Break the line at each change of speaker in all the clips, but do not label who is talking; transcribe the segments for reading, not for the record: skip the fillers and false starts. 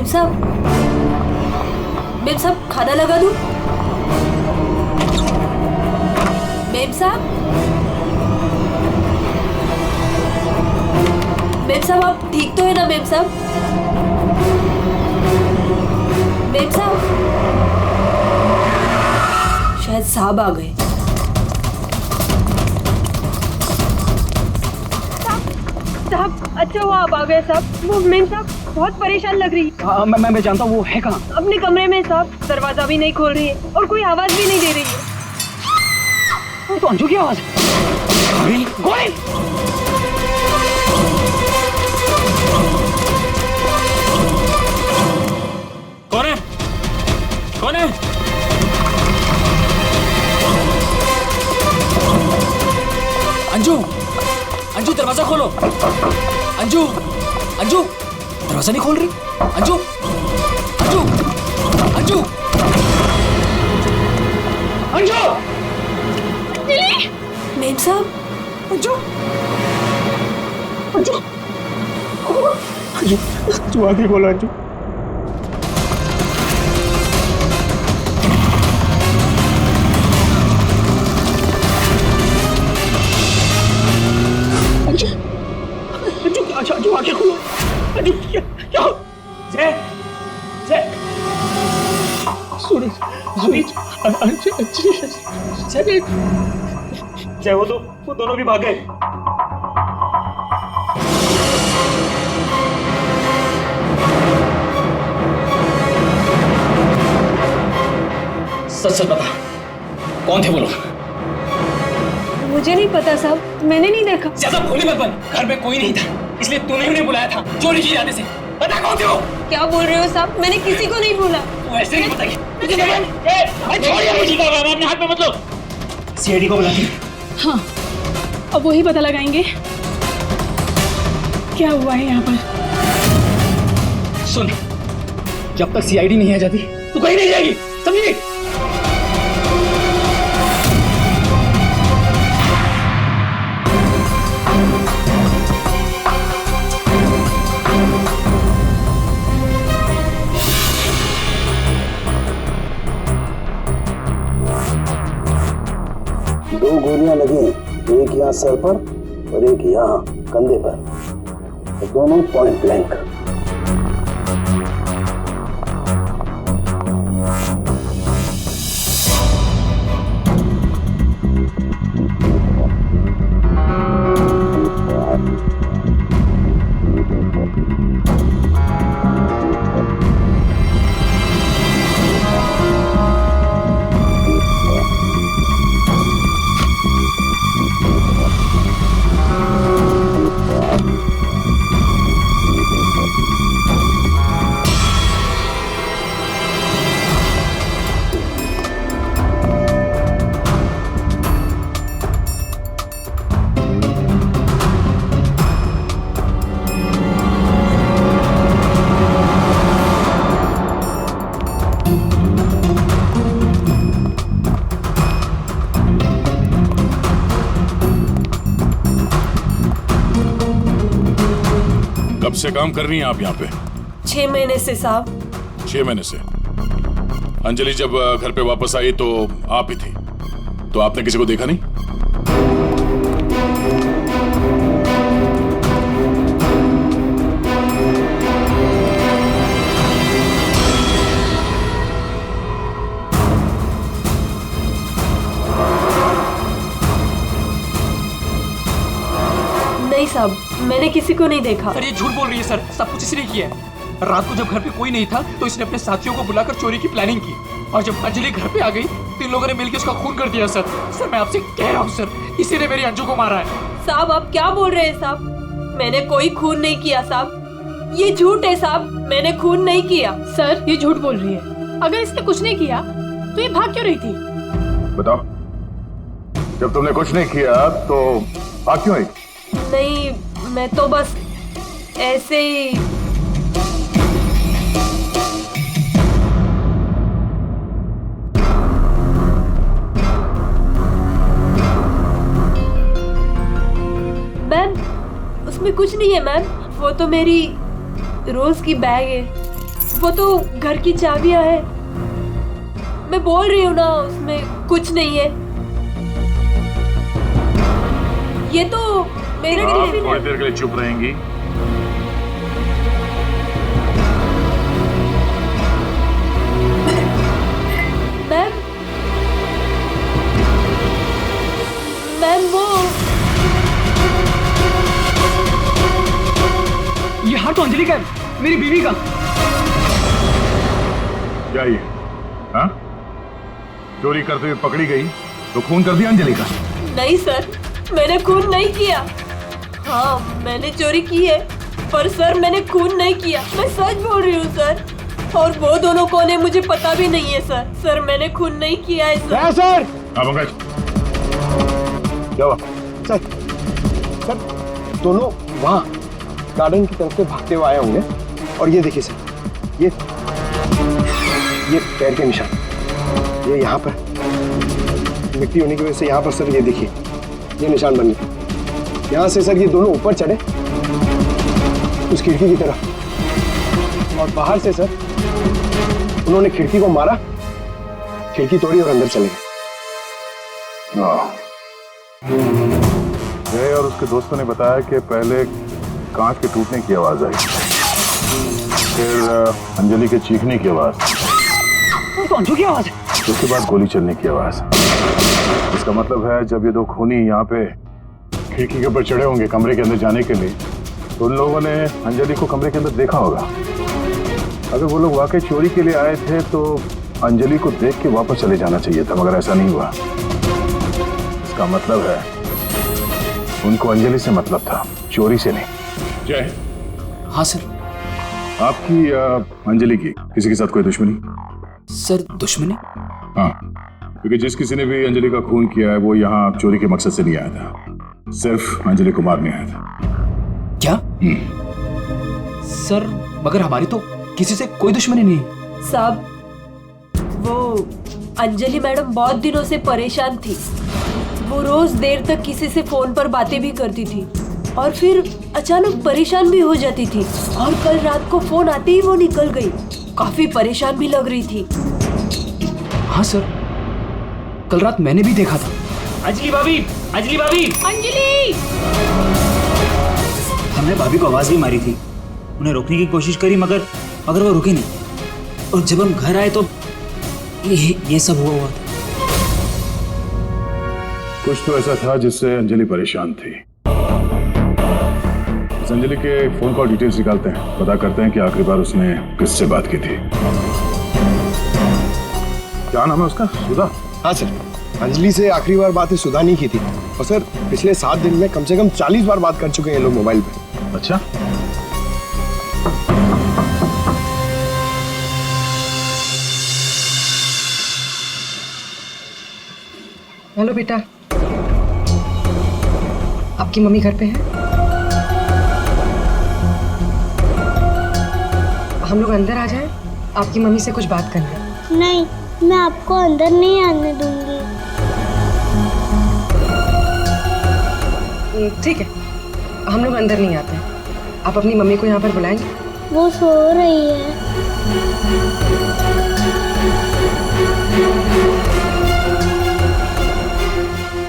Ma'am साहब खाना लगा दूं? मेम साहब आप ठीक तो है ना मेम साहब? मेम साहब शायद साहब आ गए।
साहब अच्छा हुआ आप आ गए साहब। वो मेम साहब बहुत परेशान लग रही है।
हाँ मैं जानता हूँ। वो है कहाँ?
अपने कमरे में साहब, दरवाजा भी नहीं खोल रही है और कोई आवाज भी नहीं दे रही है।
तो अंजू की आवाज है। गोली!
कौन है? कौन है? अंजू! अंजू दरवाजा खोलो। अंजू! अंजू! दरवाजा नहीं खोल रही। अंजू! अंजू! अंजू! अंजू!
मेम साहब
अंजू! अंजू! अंजू! तू आगे बोलो अंजू। अंजू आगे खोलो। अंजू क्या? जय जय सुनो जय वो दोनों भी भाग गए। सच बता, कौन थे वो लोग?
मुझे नहीं पता साहब, मैंने नहीं देखा।
ज्यादा भोली मत बन। घर में कोई नहीं था, इसलिए तूने उन्हें बुलाया था चोरी की इरादे से। बता कौन थे वो?
क्या बोल रहे हो साहब? मैंने किसी को नहीं बोला।
तू ऐसे नहीं बताएगी। अपने हाथ में मत लो। सीआईडी को बुलाती।
हाँ, अब वही पता लगाएंगे क्या हुआ है यहाँ पर।
सुन, जब तक सीआईडी नहीं आ जाती तू कहीं नहीं जाएगी, समझी?
दो गोलियां लगी, एक यहाँ सर पर और एक यहाँ कंधे पर, दोनों पॉइंट ब्लैंक।
कब से काम कर रही हैं आप यहाँ पे?
6 महीने से साहब।
6 महीने से। अंजलि जब घर पे वापस आई तो आप ही थी, तो आपने किसी को देखा नहीं?
नहीं साहब, मैंने किसी को नहीं देखा।
सर ये झूठ बोल रही है सर, सब कुछ इसने किया है। रात को जब घर पे कोई नहीं था तो इसने अपने साथियों को बुलाकर चोरी की प्लानिंग की, और जब अंजलि घर पे आ गई तो इन लोगों ने मिलकर उसका खून कर दिया। सर मैं आपसे कह रहा हूँ सर, इसी ने मेरी अंजू को मारा है।
साहब आप क्या बोल रहे हैं साहब? मैंने कोई खून नहीं किया साहब, ये झूठ है साहब, मैंने खून नहीं किया।
सर ये झूठ बोल रही है। अगर इसने कुछ नहीं किया तो ये भाग क्यों रही थी?
बताओ, जब तुमने कुछ नहीं किया तो भाग क्यों रही?
नहीं, मैं तो बस ऐसे ही। मैम उसमें कुछ नहीं है मैम, वो तो मेरी रोज की बैग है। वो तो घर की चाबियां है। मैं बोल रही हूँ ना, उसमें कुछ नहीं है। ये तो मेरा
आप
टिफिन
थोड़ी
है।
देर के लिए चुप रहेंगी?
मैम, मैम वो
ये हार तो अंजलि का है, मेरी बीवी का।
क्या ये? हाँ? चोरी करते हुए पकड़ी गई तो खून कर दिया अंजलि का?
नहीं सर, मैंने खून नहीं किया। हाँ, मैंने चोरी की है, पर सर मैंने खून नहीं किया। मैं सच बोल रही हूँ सर। और वो दोनों कौन है मुझे पता भी नहीं है सर। सर मैंने खून नहीं किया है सर।
सर
हाँ पंकज, क्या हुआ?
सर दोनों वहाँ गार्डन की तरफ से भागते हुए आए होंगे। और ये देखिए सर, ये पैर के निशान, ये यहाँ पर मिट्टी होने की वजह से यहाँ पर सर ये देखिए ये निशान बन गए। यहाँ से सर ये दोनों ऊपर चढ़े उस खिड़की की तरफ, और बाहर से सर उन्होंने खिड़की को मारा, खिड़की तोड़ी और अंदर चले गए।
जय और उसके दोस्तों ने बताया कि पहले कांच के टूटने की आवाज आई, फिर अंजलि के चीखने की आवाज,
तो अंजू की आवाज है।
उसके बाद गोली चलने की आवाज। इसका मतलब है जब ये दो खूनी यहाँ पे खिड़की के ऊपर चढ़े होंगे कमरे के अंदर जाने के लिए, तो उन लोगों ने अंजलि को कमरे के अंदर देखा होगा। अगर वो लोग वाकई चोरी के लिए आए थे तो अंजलि को देख के वापस चले जाना चाहिए था, मगर ऐसा नहीं हुआ। इसका मतलब है उनको अंजलि से मतलब था, चोरी से नहीं। जय,
हाँ सर।
आपकी अंजलि की किसी के साथ कोई दुश्मनी?
सर दुश्मनी?
हाँ, क्योंकि जिस किसी ने भी अंजलि का खून किया है वो यहाँ चोरी के मकसद से नहीं आया था, सिर्फ अंजलि को मारने आया था।
क्या? सर मगर हमारी तो किसी से कोई दुश्मनी नहीं।
साहब, वो अंजलि मैडम बहुत दिनों से परेशान थी। वो रोज देर तक किसी से फोन पर बातें भी करती थी और फिर अचानक परेशान भी हो जाती थी। और कल रात को फोन आते ही वो निकल गई। काफी परेशान भी लग रही थी।
हाँ सर, कल रात मैंने भी देखा था।
अंजलि भाभी, अंजलि भाभी।
अंजलि!
हमने भाभी को आवाज भी मारी थी, उन्हें रोकने की कोशिश करी मगर वो रुकी नहीं। और जब हम घर आए तो ये सब हुआ था।
कुछ तो ऐसा था जिससे अंजलि परेशान थी। इस अंजलि के फोन कॉल डिटेल्स निकालते हैं, पता करते हैं कि आखिरी बार उसने किससे बात की थी। क्या नाम है उसका? सुधा?
हाँ सर, अंजलि से आखिरी बार बात सुधा नहीं की थी। और सर पिछले 7 दिन में कम से कम 40 बार बात कर चुके हैं ये लोग मोबाइल पे।
अच्छा,
हेलो बेटा, आपकी मम्मी घर पे है? हम लोग अंदर आ जाएं? आपकी मम्मी से कुछ बात करना है।
नहीं, मैं आपको अंदर नहीं आने दूंगी।
ठीक है, हम लोग अंदर नहीं आते हैं। आप अपनी मम्मी को यहाँ पर बुलाएंगे?
वो सो रही है।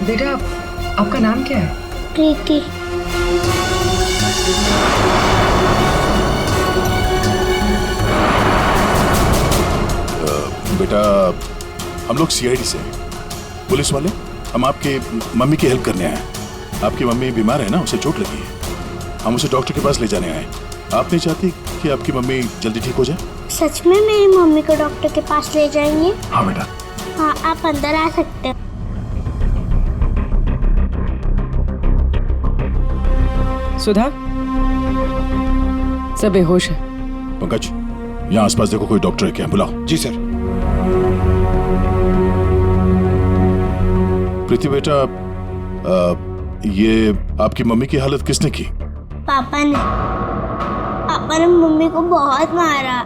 बेटा, आपका नाम क्या है?
प्रीति।
बेटा हम लोग सीआईडी से हैं, पुलिस वाले। हम आपके मम्मी की हेल्प करने आए हैं। आपकी मम्मी बीमार है ना, उसे चोट लगी है। हम उसे डॉक्टर के पास ले जाने आए। आप नहीं चाहती कि आपकी मम्मी जल्दी ठीक हो जाए?
सच में मेरी मम्मी को डॉक्टर के पास ले जाएंगे?
हाँ बेटा।
हाँ, आप अंदर आ सकते हैं।
सुधा, सब बेहोश है।
पंकज, यहाँ आसपास देखो कोई डॉक्टर है क्या? बुलाओ।
जी सर।
प्रीति बेटा, ये आपकी मम्मी की हालत किसने की?
पापा ने मम्मी को बहुत मारा।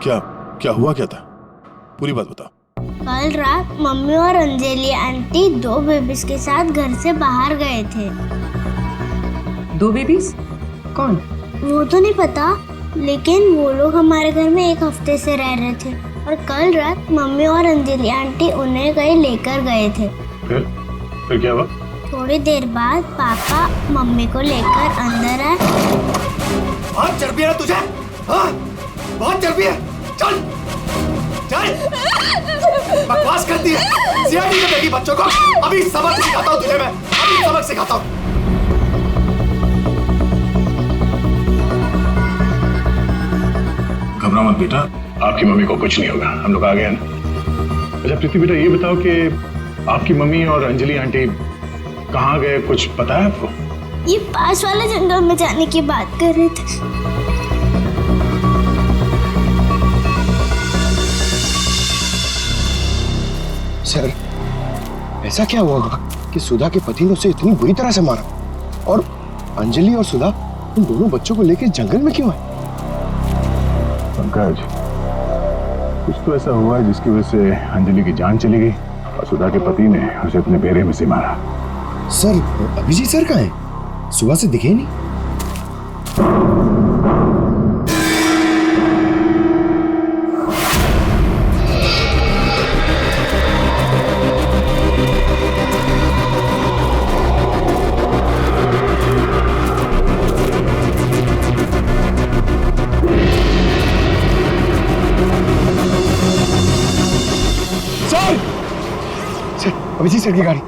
क्या हुआ क्या था? पूरी बात बताओ।
कल रात मम्मी और अंजलि आंटी 2 बेबीज के साथ घर से बाहर गए थे।
2 बेबीज? कौन?
वो तो नहीं पता, लेकिन वो लोग हमारे घर में 1 हफ्ते से रह रहे थे और कल रात मम्मी और अंजलि आंटी उन्हें कहीं लेकर गए थे।
फिर क्या हुआ?
थोड़ी देर बाद पापा मम्मी को लेकर अंदर आए।
बहुत चर्बी है तुझे, हाँ? बहुत चर्बी है। चल चल, बकवास करती है, सीआईडी देगी बच्चों को। अभी सबक सिखाता हूँ तुझे मैं, अभी सबक सिखाता हूँ।
घबरा मत बेटा, आपकी मम्मी को कुछ नहीं होगा, हम लोग आ गए हैं ना। अच्छा प्रीति बेटा, ये बताओ कि आपकी मम्मी और अंजलि आंटी कहाँ गए, कुछ पता है आपको?
ये पास वाले जंगल में जाने की बात कर रहे थे।
सर, ऐसा क्या हुआ होगा कि सुधा के पति ने उसे इतनी बुरी तरह से मारा, और अंजलि और सुधा उन दोनों बच्चों को लेकर जंगल में क्यों है?
पंकज, कुछ तो ऐसा हुआ है जिसकी वजह से अंजलि की जान चली गई और सुधा के पति ने उसे अपने बेरे में से मारा।
सर, अभिजीत सर कहाँ हैं? सुबह से दिखे नहीं। सर, अभिजीत सर की गाड़ी।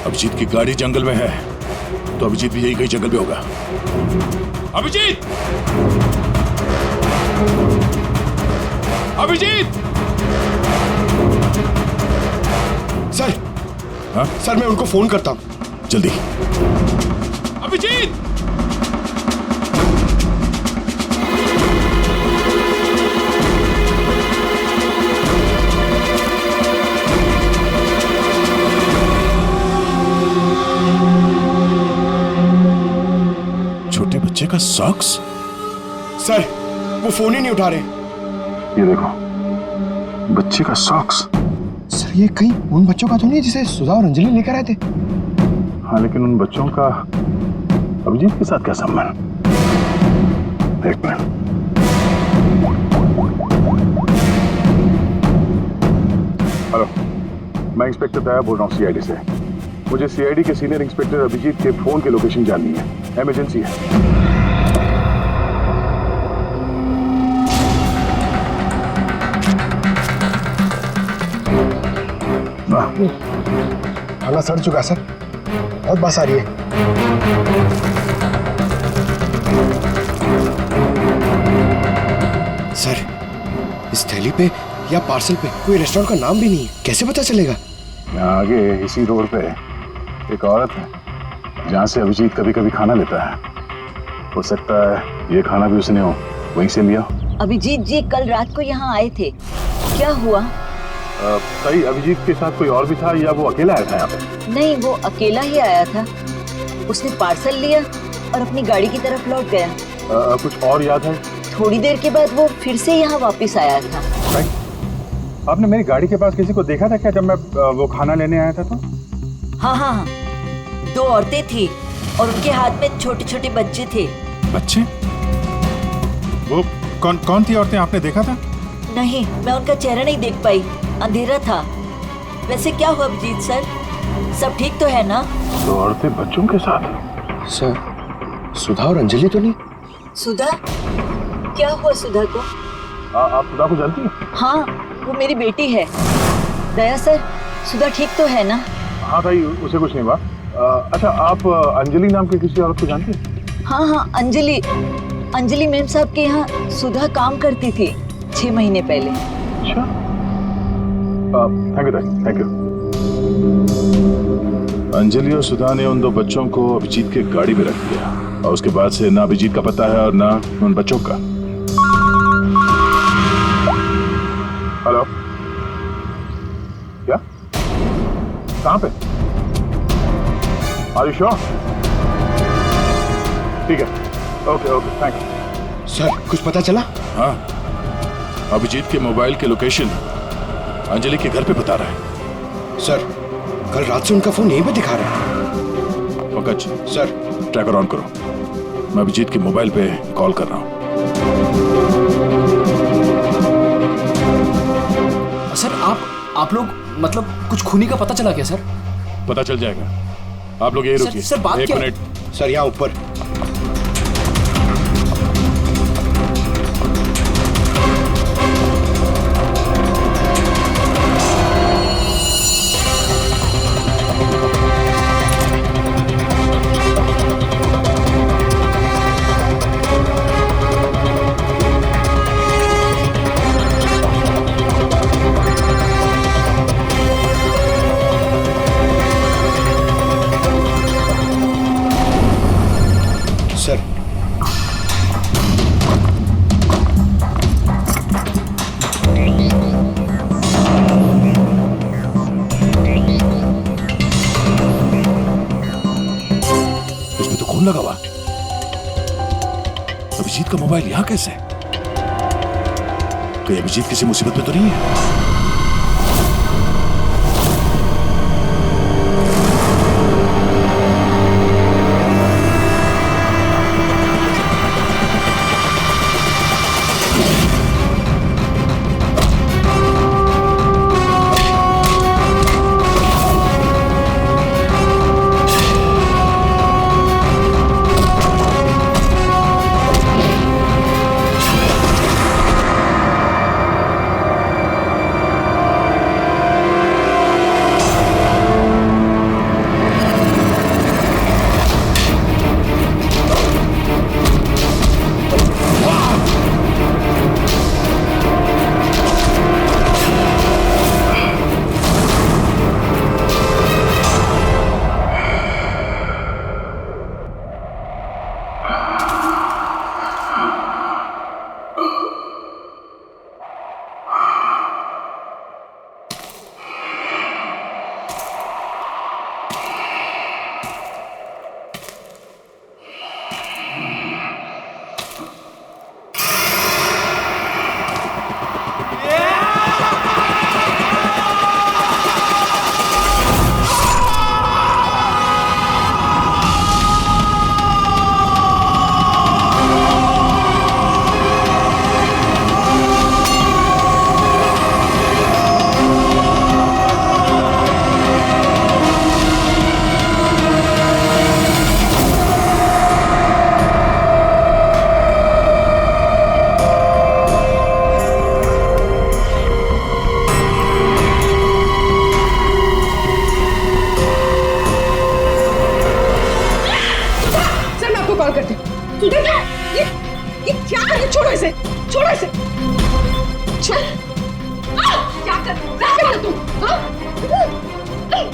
अभिजीत की गाड़ी जंगल में है, तो अभिजीत भी यही कहीं जंगल में होगा। अभिजीत! अभिजीत!
सर,
हाँ?
सर मैं उनको फोन करता हूँ।
जल्दी। अभिजीत! छोटे बच्चे का सॉक्स?
सर, वो फोन ही नहीं उठा रहे।
ये देखो, बच्चे का सॉक्स।
सर, ये कहीं उन बच्चों का तो नहीं जिसे सुधा और अंजलि लेकर आए थे?
हाँ, लेकिन उन बच्चों का अभिजीत के साथ क्या संबंध? एक मिनट। हेलो, मैं इंस्पेक्टर दया बोल रहा हूँ सीआईडी से। मुझे सीआईडी के सीनियर इंस्पेक्टर अभिजीत के फोन की लोकेशन जाननी है, इमरजेंसी है।
खाना सड़ चुका सर, बहुत बस आ रही है। सर, इस थैली पे या पार्सल पे कोई रेस्टोरेंट का नाम भी नहीं है, कैसे पता चलेगा?
यहाँ आगे इसी रोड पे एक औरत है जहाँ से अभिजीत कभी कभी खाना लेता है। हो सकता है ये खाना भी उसने हो वहीं से लिया।
अभिजीत जी कल रात को यहाँ आए थे, क्या हुआ?
सही, अभिजीत के साथ कोई और भी था या वो अकेला आया था यहाँ पे?
नहीं, वो अकेला ही आया था। उसने पार्सल लिया और अपनी गाड़ी की तरफ लौट गया।
कुछ और याद है?
थोड़ी देर के बाद वो फिर से यहाँ वापस आया था।
आपने मेरी गाड़ी के पास किसी को देखा था क्या जब मैं वो खाना लेने आया था तो?
हाँ हाँ, 2 औरतें थी और उनके हाथ में छोटे छोटे बच्चे थे।
बच्चे? वो कौन थी औरतें, आपने देखा था?
नहीं, मैं उनका चेहरा नहीं देख पाई, अंधेरा था। वैसे क्या हुआ अभिजीत सर, सब ठीक तो है ना?
2 औरतें बच्चों के साथ?
सर, सुधा और अंजलि तो नहीं?
सुधा? क्या हुआ सुधा को?
आप सुधा को जानती हैं?
हाँ, वो मेरी बेटी है। दया सर, सुधा ठीक तो है ना?
हाँ भाई, उसे कुछ नहीं हुआ। अच्छा, आप अंजलि नाम के किसी औरत को जानती हैं?
हाँ हाँ, अंजलि मैम साहब के यहाँ सुधा काम करती थी 6 महीने पहले।
अच्छा, थैंक यू। अंजलि और सुधा ने उन 2 बच्चों को अभिजीत के गाड़ी में रख दिया और उसके बाद से ना अभिजीत का पता है और ना उन बच्चों का। हेलो, क्या? कहाँ पे? Are you sure? ठीक है, ओके, थैंक यू।
सर, कुछ पता चला?
हाँ, अभिजीत के मोबाइल के लोकेशन अंजलि के घर पे बता रहा है।
सर, कल रात से उनका फोन यहीं पे दिखा रहा है।
पंकज
सर,
ट्रैकर ऑन करो। मैं अभिजीत के मोबाइल पे कॉल कर रहा हूँ।
सर आप लोग मतलब कुछ खूनी का पता चला क्या सर?
पता चल जाएगा, आप लोग यही रुकिए।
सर बात
एक
क्या?
मिनट
सर यहाँ ऊपर। सर
इसमें तो खून लगा हुआ। अभिजीत का मोबाइल यहाँ कैसे? कहीं अभिजीत किसी मुसीबत में तो नहीं है?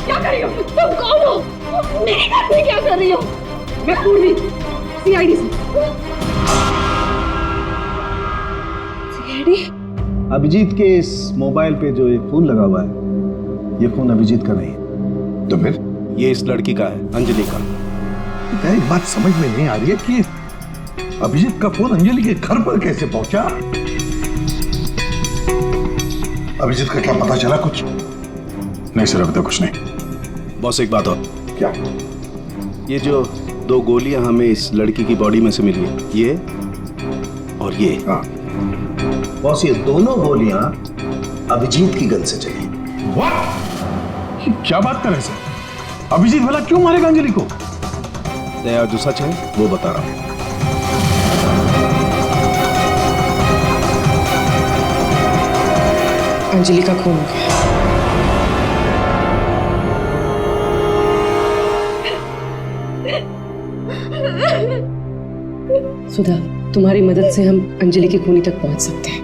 क्या कर रही हो? तुम कौन हो? मेरे घर में क्या कर रही हो? मैं पूर्वी, सीआईडी से। सीआईडी?
अभिजीत के इस मोबाइल पे जो एक फोन लगा हुआ है, ये फोन अभिजीत का नहीं है।
तो फिर? ये इस लड़की का है, अंजलि का।
एक बात समझ में नहीं आ रही है कि अभिजीत का फोन अंजलि के घर पर कैसे पहुंचा? अभिजीत का क्या पता चला कुछ?
नहीं सर, अभी तक कुछ नहीं।
बॉस एक बात और।
क्या?
ये जो 2 गोलियां हमें इस लड़की की बॉडी में से मिली है, ये और ये।
हाँ बॉस, ये दोनों गोलियां अभिजीत की गन से चली।
क्या बात कर रहे हैं सर? अभिजीत भला क्यों मारेगा अंजलि को?
दया जो सच है वो बता रहा हूं।
अंजलि का खून हो गया। सुधा, तुम्हारी मदद से हम अंजलि की खूनी तक पहुंच सकते हैं।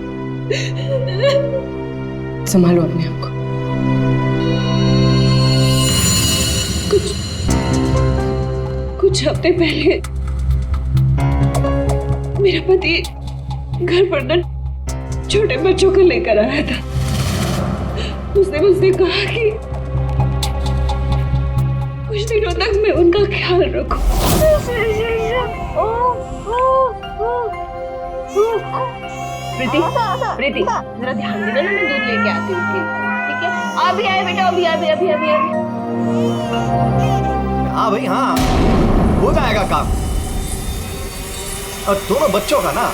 संभालो अपने आप को।
कुछ हफ्ते पहले मेरा पति घर पर न छोटे बच्चों को लेकर आया था। उसने मुझसे कहा कि कुछ दिनों तक मैं उनका ख्याल रखूं। प्रीति, प्रीति, जरा ध्यान देना ना, मैं दूध लेके आती हूँ, ठीक है? अभी आए बेटा, अभी।
हाँ भाई हाँ, हो जाएगा काम। और दोनों बच्चों का ना।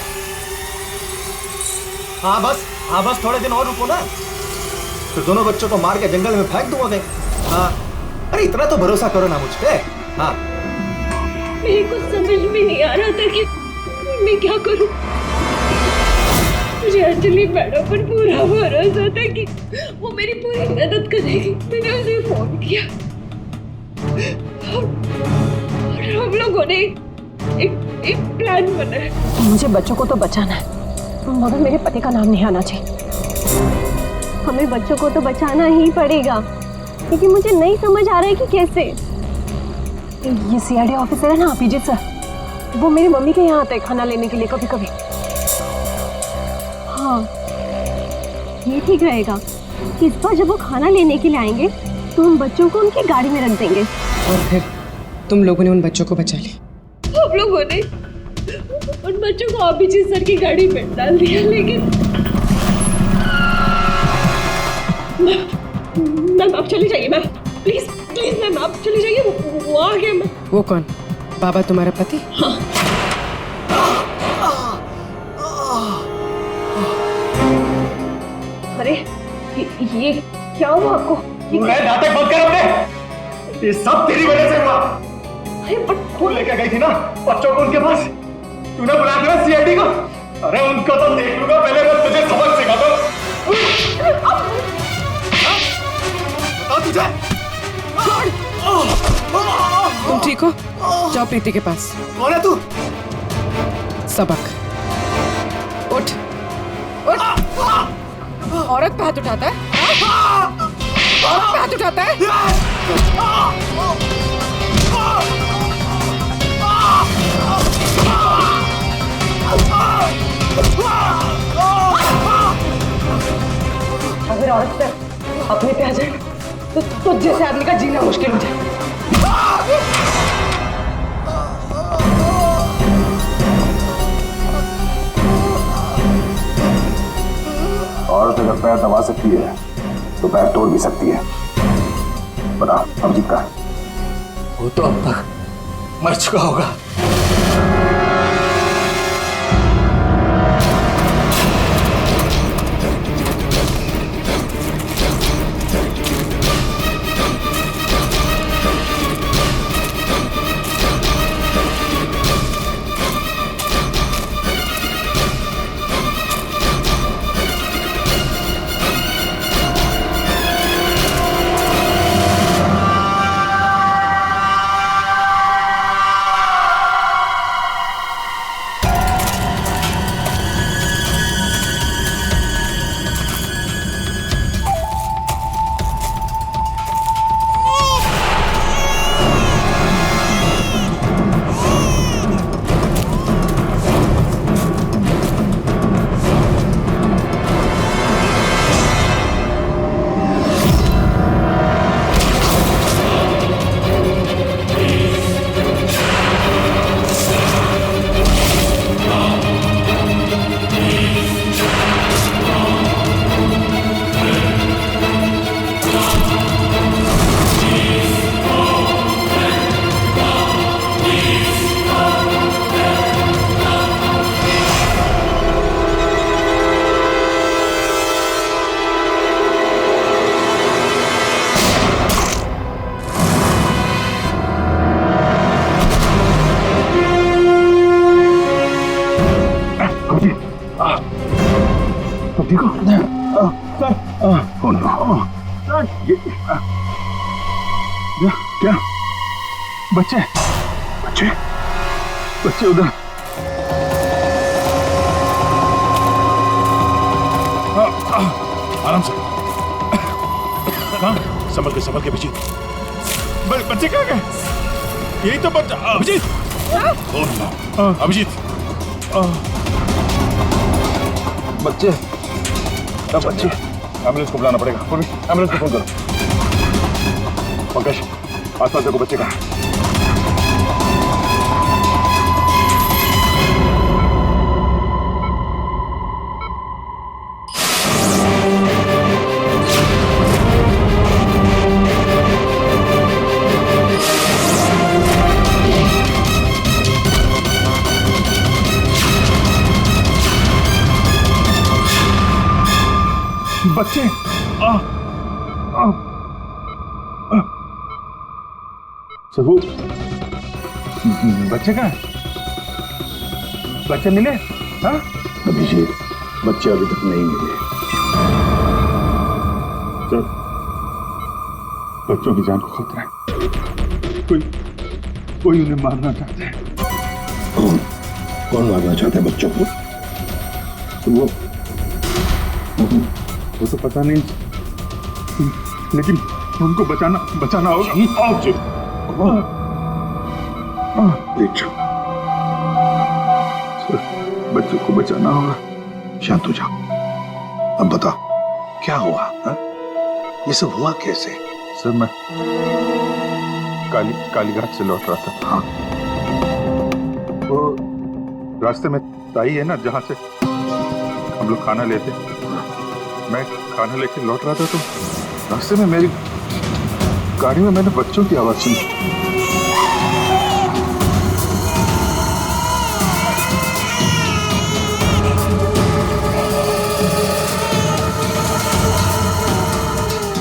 हाँ बस थोड़े दिन और रुको ना, तो दोनों बच्चों को मार के जंगल में फेंक दूंगा मैं। हाँ, अरे इतना तो भरोसा करो ना मुझ पे। हाँ,
मेरे को समझ में नहीं आ रहा था कि मैं क्या करूं। मुझे अंजलि मैडम पर पूरा भरोसा था कि वो मेरी पूरी मदद करेगी। मैंने उसे फोन किया और हम लोगों ने एक प्लान बनाया।
मुझे बच्चों को तो बचाना है, मगर मेरे पति का नाम नहीं आना चाहिए।
हमें बच्चों को तो बचाना ही पड़ेगा, लेकिन मुझे नहीं समझ आ रहा है कि कैसे।
ये सीआईडी ऑफिसर है ना अभिजीत सर, वो मेरी मम्मी के यहाँ आते हैं खाना लेने के लिए कभी कभी।
हाँ, ये ठीक रहेगा कि इस बार जब वो खाना लेने के लिए आएंगे तो हम बच्चों को उनकी गाड़ी में रख देंगे।
और फिर तुम लोगों ने उन बच्चों को बचा लिया।
हम लोगों ने उन बच्चों को अभिजीत सर की गाड़ी में डाल दिया, लेकिन मैम आप चली जाइए। मैम प्लीज मैम आप चली जाइए। वो आ गया। मैम
वो कौन? बाबा तुम्हारा पति?
हाँ। अरे ये क्या हुआ आपको?
नाटक बंद कर अपने, ये सब तेरी वजह से हुआ।
अरे
तू लेकर गई थी ना बच्चों को उनके पास, तूने बुलाया था सीआईडी को। अरे उनको तो देख लूंगा, पहले मैं तुझे सबक सिखा दूं। बताओ तुझे।
तुम ठीक हो? जाओ प्रीति के पास।
कौन है तू?
सबक। उठ उठ। औरत पे हाथ उठाता है? औरत पे हाथ उठाता है?
अगर औरत पे अपने पे आ जाए तो जैसे आदमी का जीना मुश्किल हो जाए।
औरत अगर पैर दबा सकती है तो पैर तोड़ भी सकती है। बता अभिजीत का?
वो तो अब तक मर चुका होगा।
ठीक हो? क्या बच्चे बच्चे बच्चे उधर। आराम से, संभल के अभिजीत। बच्चे कहाँ गए? यही तो बच्चा अभिजीत। अभिजीत बच्चे एम्बुलेंस को बुलाना पड़ेगा। एम्बुलेंस को फोन करो। पंकज आसपास देखो बच्चे कहाँ।
बच्चे सबू बच्चे कहाँ? बच्चे मिले? हाँ?
अभिषेक, बच्चे अभी तक नहीं मिले।
सर, बच्चों की जान को खतरा है। कोई उन्हें मारना चाहता है।
कौन मारना चाहता है बच्चों को?
वो तो पता नहीं, लेकिन उनको बचाना होगा। आओ जी।
बच्चों को बचाना होगा। शांत हो जाओ। अब बताओ क्या हुआ? हा? ये सब हुआ कैसे?
सर, मैं कालीघाट से लौट रहा था।
हाँ।
वो रास्ते में ताई है ना, जहाँ से हम लोग खाना लेते, मैं खाना लेके लौट रहा था तो रास्ते में मेरी गाड़ी में मैंने बच्चों की आवाज सुनी।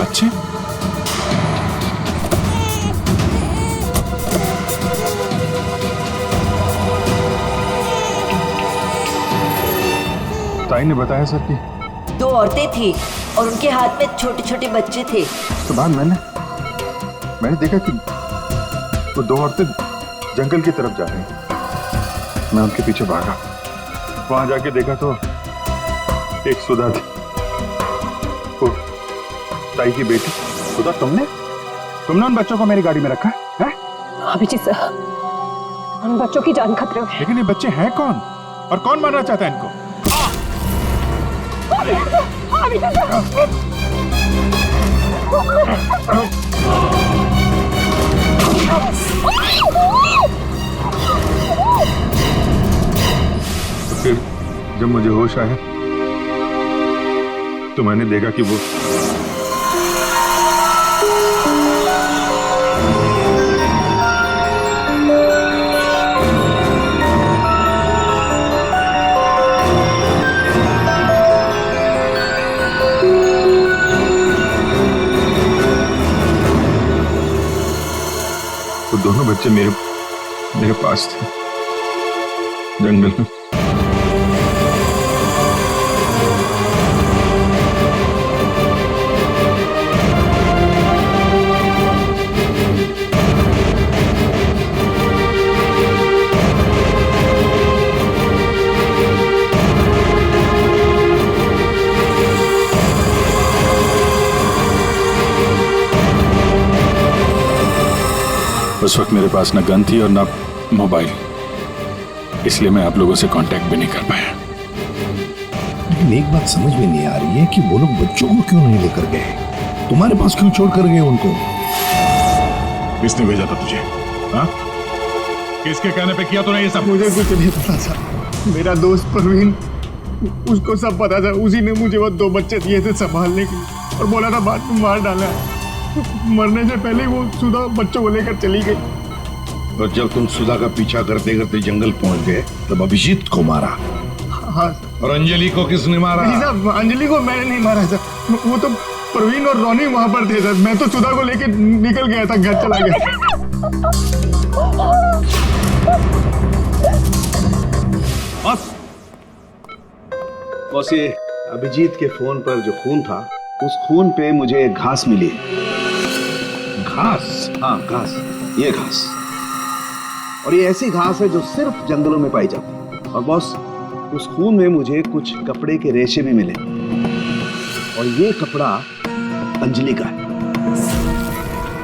बच्चे? ताई ने बताया सर कि
2 औरतें थी और उनके हाथ में छोटे छोटे बच्चे थे।
तो बाद मैंने देखा कि वो 2 औरतें जंगल की तरफ जा रही हैं। मैं उनके पीछे भागा। वहां जाके देखा तो एक सुधा थी, वो ताई की बेटी। सुधा, तुमने उन बच्चों को मेरी गाड़ी में रखा है?
अभिजीत सर, उन बच्चों की जान खतरे में।
लेकिन ये बच्चे हैं कौन और कौन मारना चाहता है इनको? तो फिर जब मुझे होश आया तो मैंने देखा कि वो दोनों बच्चे मेरे पास थे जंगल में। उस वक्त मेरे पास ना गन थी और ना मोबाइल, इसलिए मैं आप लोगों से कांटेक्ट भी नहीं कर पाया।
लेकिन एक बात समझ में नहीं आ रही है कि वो लोग बच्चों को क्यों नहीं लेकर गए? तुम्हारे पास क्यों छोड़ कर गए उनको?
किसने भेजा था तुझे? हाँ? किसके कहने पे किया तूने ये सब?
मुझे कुछ नहीं पता था। मेरा दोस्त परवीन, उसको सब पता था। उसी ने मुझे वो 2 बच्चे दिए थे संभालने के लिए और बोला था बाद में मार डाला। मरने से पहले वो सुधा बच्चों को लेकर चली गई।
और जब तुम सुधा का पीछा करते करते जंगल पहुंच गए तब अभिजीत को मारा।
हाँ।
और अंजलि को किसने मारा?
नहीं साहब, अंजलि को मैंने नहीं मारा सर। वो तो परवीन और रोनी वहां पर थे सर। मैं तो सुधा को लेकर निकल गया था, घर चला गया।
बस ये अभिजीत के फोन पर जो खून था, उस खून पे मुझे घास मिली। घास? हाँ, घास। ये घास, और ये ऐसी घास है जो सिर्फ जंगलों में पाई जाती है। और बॉस, उस खून में मुझे कुछ कपड़े के रेशे भी मिले, और ये कपड़ा अंजलि का है।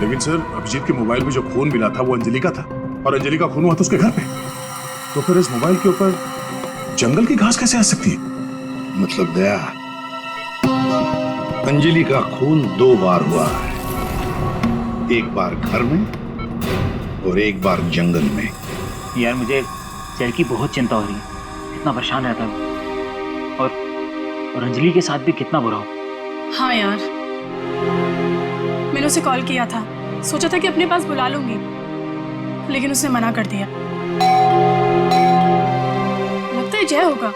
लेकिन सर, अभिजीत के मोबाइल में जो खून मिला था वो अंजलि का था, और अंजलि का खून हुआ था उसके घर पे। तो फिर इस मोबाइल के ऊपर जंगल की घास कैसे आ सकती है?
मतलब दया, अंजलि का खून 2 बार हुआ है। एक बार घर में और एक बार जंगल में।
यार, मुझे सर की बहुत चिंता हो रही है। इतना परेशान रहता है, और अंजलि के साथ भी कितना बुरा हो।
हाँ यार, मैंने उसे कॉल किया था, सोचा था कि अपने पास बुला लूंगी, लेकिन उसने मना कर दिया। लगता है जय होगा।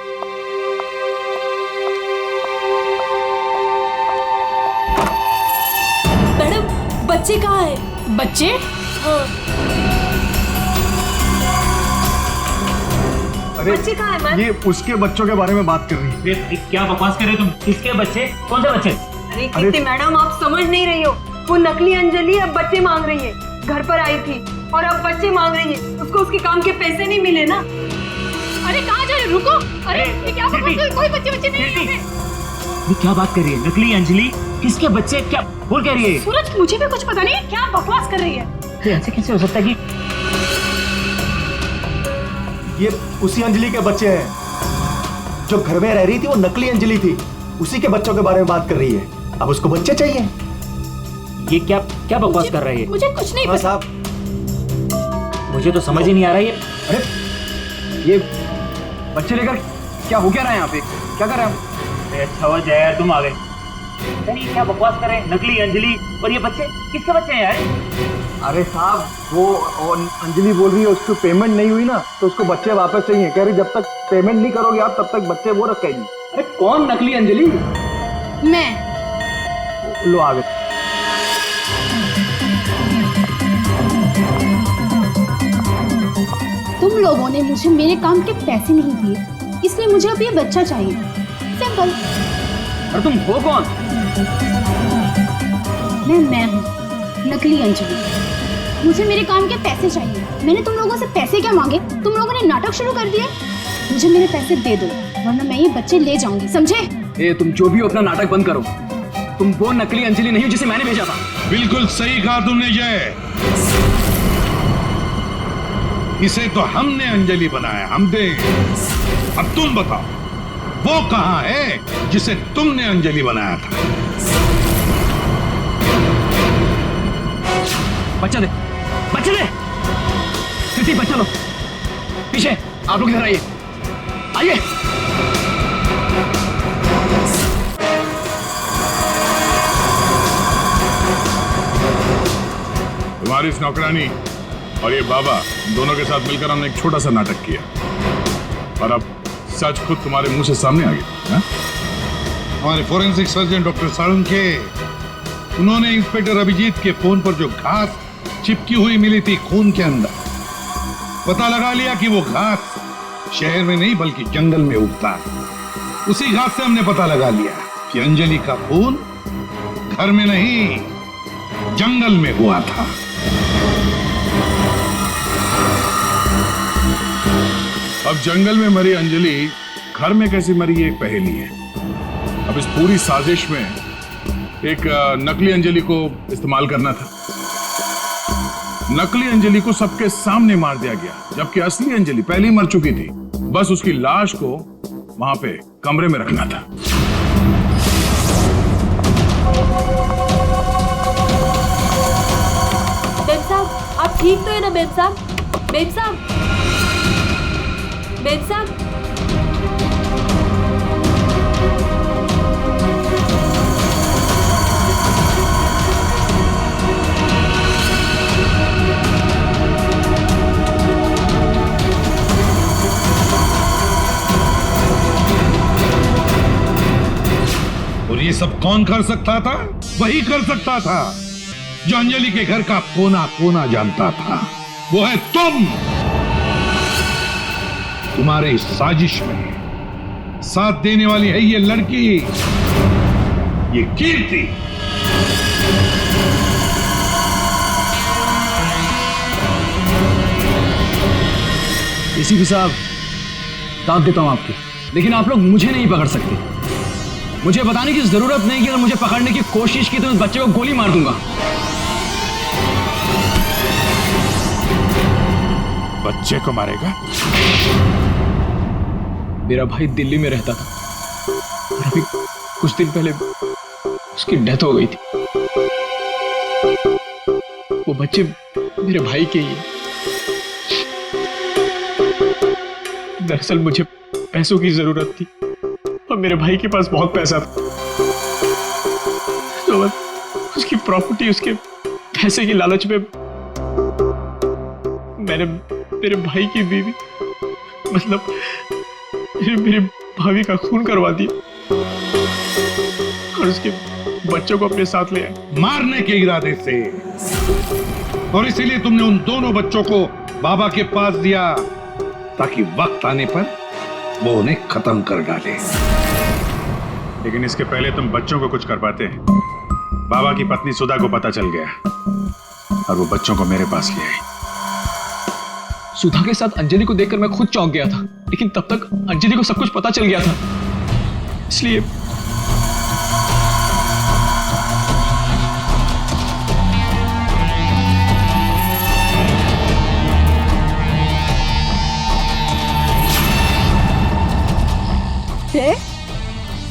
बच्चे कहाँ है?
बच्चे?
हाँ।
अरे
बच्चे कहाँ है मैम?
ये उसके बच्चों के बारे में बात कर रही है।
क्या बकवास कर रहे हो तुम? किसके बच्चे? कौन से बच्चे?
अरे कीर्ति मैडम, आप समझ नहीं रही हो। वो नकली अंजलि अब बच्चे मांग रही है। घर पर आई थी और अब बच्चे मांग रही है। उसको उसके काम के पैसे नहीं मिले ना।
अरे कहाँ जा रहे हो? रुको। अरे ये क्या बकवास कर रही हो? कोई बच्चे नहीं है यहाँ पे।
ये क्या बात कर रही है? नकली अंजलि? किसके बच्चे? क्या बोल कह रही है?
सूरज, मुझे भी कुछ पता नहीं है, क्या बकवास कर रही है।
ये ऐसे कैसे हो सकता है कि
ये उसी अंजलि के बच्चे हैं जो घर में रह रही थी। वो नकली अंजलि थी, उसी के बच्चों के बारे में बात कर रही है। अब उसको बच्चे चाहिए।
ये क्या क्या बकवास कर रही है?
मुझे कुछ नहीं
हाँ
पता।
साहब,
मुझे तो समझ ही नहीं आ रहा है।
अरे ये बच्चे लेकर क्या हो क्या रहा है यहाँ पे? क्या कर रहे हैं हम?
अच्छा हुआ जय यार तुम आ गए। ये क्या बकवास कर रहे हैं? नकली अंजलि और ये बच्चे किसके बच्चे हैं यार?
अरे साहब, वो अंजलि बोल रही है उसको पेमेंट नहीं हुई ना, तो उसको बच्चे वापस चाहिए। कह रही जब तक पेमेंट नहीं करोगे आप तब तक बच्चे वो रखेगी।
अरे कौन नकली अंजलि?
मैं।
लो आ गए।
तुम लोगों ने मुझे मेरे काम के पैसे नहीं दिए, इसलिए मुझे अब ये बच्चा चाहिए। सिंपल।
और तुम हो कौन?
मैं हूँ नकली अंजलि। मुझे मेरे काम के पैसे चाहिए। मैंने तुम लोगों से पैसे क्या मांगे? तुम लोगों ने नाटक शुरू कर दिया। मुझे मेरे पैसे दे दो, वरना मैं ये बच्चे ले जाऊंगी, समझे?
ए, तुम जो भी हो अपना नाटक बंद करो। तुम वो नकली अंजलि नहीं हो जिसे मैंने भेजा था।
बिल्कुल सही कहा तुमने जय। इसे तो हमने अंजलि बनाया, हम दे। अब तुम बताओ वो कहां है जिसे तुमने अंजलि बनाया था?
बच्चा दे, बच्चा दे। कृति बच्चा लो। पीछे आप लोग इधर आइए, आइए।
तुम्हारी इस नौकरानी और ये बाबा दोनों के साथ मिलकर हमने एक छोटा सा नाटक किया और अब सच खुद तुम्हारे मुंह से सामने आ गया। हमारे फोरेंसिक सर्जन डॉक्टर साळुंखे, उन्होंने इंस्पेक्टर अभिजीत के फोन पर जो घास चिपकी हुई मिली थी खून के अंदर, पता लगा लिया कि वो घास शहर में नहीं बल्कि जंगल में उगता है। उसी घास से हमने पता लगा लिया कि अंजलि का खून घर में नहीं जंगल में हुआ था। अब जंगल में मरी अंजलि घर में कैसे मरी ये एक पहेली है। अब इस पूरी साजिश में एक नकली अंजलि को इस्तेमाल करना था। नकली अंजलि को सबके सामने मार दिया गया, जबकि असली अंजलि पहले ही मर चुकी थी। बस उसकी लाश को वहां पे कमरे में रखना था।
बेब साहब, आप ठीक तो है ना? बेब साहब, बेब साहब, बेब साहब।
और ये सब कौन कर सकता था? वही कर सकता था जो अंजलि के घर का कोना कोना जानता था। वो है तुम। तुम्हारे इस साजिश में साथ देने वाली है ये लड़की, ये कीर्ति।
एसीपी साहब, दाद देता हूं आपकी, लेकिन आप लोग मुझे नहीं पकड़ सकते। मुझे बताने की जरूरत नहीं कि अगर मुझे पकड़ने की कोशिश की तो इस बच्चे को गोली मार दूंगा।
बच्चे को मारेगा?
मेरा भाई दिल्ली में रहता था और अभी कुछ दिन पहले उसकी डेथ हो गई थी। वो बच्चे मेरे भाई के ही हैं। दरअसल मुझे पैसों की जरूरत थी और मेरे भाई के पास बहुत पैसा था, तो उसकी प्रॉपर्टी, उसके पैसे की लालच में मैंने मेरे भाई की बीवी, मतलब मेरे भाभी का खून करवा दिया और उसके बच्चों को अपने साथ ले आए।
मारने के इरादे से? और इसीलिए तुमने उन दोनों बच्चों को बाबा के पास दिया ताकि वक्त आने पर वो उन्हें खत्म कर डाले। लेकिन इसके पहले तुम बच्चों को कुछ कर पाते। बाबा की पत्नी सुधा को पता चल गया और वो बच्चों को मेरे पास ले आई।
सुधा के साथ अंजलि को देखकर मैं खुद चौंक गया था, लेकिन तब तक अंजलि को सब कुछ पता चल गया था, इसलिए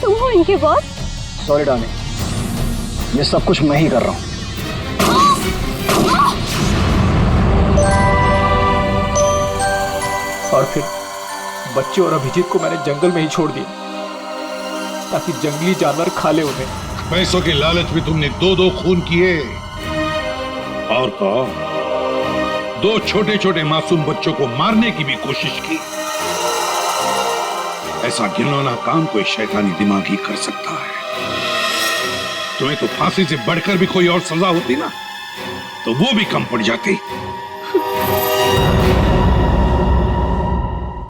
तुम हो इनके बॉस?
सॉरी डार्लिंग, ये सब कुछ मैं ही कर रहा हूँ।
और फिर बच्चे और अभिजीत को मैंने जंगल में ही छोड़ दिया ताकि जंगली जानवर खा ले उन्हें।
पैसों के लालच में तुमने दो खून किए और तो और 2 छोटे-छोटे मासूम बच्चों को मारने की भी कोशिश की। ऐसा घिनौना काम कोई शैतानी दिमाग ही कर सकता है। तुम्हें तो फांसी से बढ़कर भी कोई और सजा होती ना, तो वो भी कम पड़ जाती।